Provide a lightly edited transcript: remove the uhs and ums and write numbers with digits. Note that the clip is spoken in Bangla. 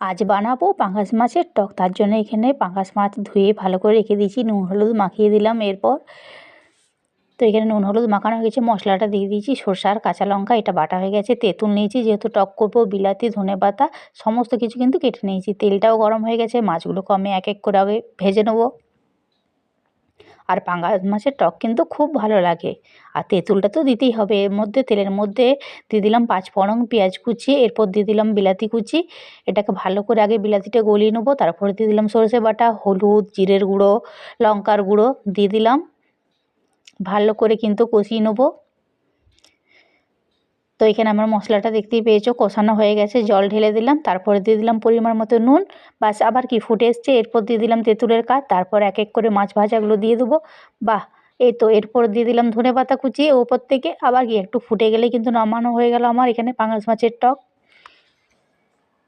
আজ বানাবো পাঙ্গাস মাছের টক। তার জন্য এখানে পাঙ্গাস মাছ ধুয়ে ভালো করে রেখে দিয়েছি, নুন হলুদ মাখিয়ে দিলাম। এরপর তো এখানে নুন হলুদ মাখানো হয়ে গেছে, মশলাটা দিয়ে দিয়েছি, সরষে আর কাঁচা লঙ্কা এটা বাটা হয়ে গেছে। তেঁতুল নিয়েছি যেহেতু টক করবো, বিলাতি ধনেপাতা সমস্ত কিছু কিন্তু কেটে নিয়েছি। তেলটাও গরম হয়ে গেছে, মাছগুলোকে আমি এক এক করে আগে ভেজে নেবো। আর পাঙ্গাস মাছের টক কিন্তু খুব ভালো লাগে। আর তেঁতুলটা তো দিতেই হবে। এর মধ্যে তেলের মধ্যে দিয়ে দিলাম 5 ফোড়ন, পেঁয়াজ কুচি, এরপর দিয়ে দিলাম বিলাতি কুচি। এটাকে ভালো করে আগে বিলাতিটা গলিয়ে নেবো। তারপরে দিয়ে দিলাম সরষে বাটা, হলুদ, জিরের গুঁড়ো, লঙ্কার গুঁড়ো দিয়ে দিলাম। ভালো করে কিন্তু কষিয়ে নেবো। তো এখানে আমার মশলাটা দেখতেই পেয়েছো কষানো হয়ে গেছে, জল ঢেলে দিলাম। তারপরে দিয়ে দিলাম পরিমাণ মতো নুন, বাস আবার কি ফুটে এসছে। এরপর দিয়ে দিলাম তেঁতুলের কাঠ, তারপর এক এক করে মাছ ভাজাগুলো দিয়ে দেবো। বাহ, এই তো এরপর দিয়ে দিলাম ধনেপাতা কুচিয়ে ওপর থেকে। আবার কি একটু ফুটে গেলেই কিন্তু নামানো হয়ে গেল আমার এখানে পাঙ্গাস মাছের টক।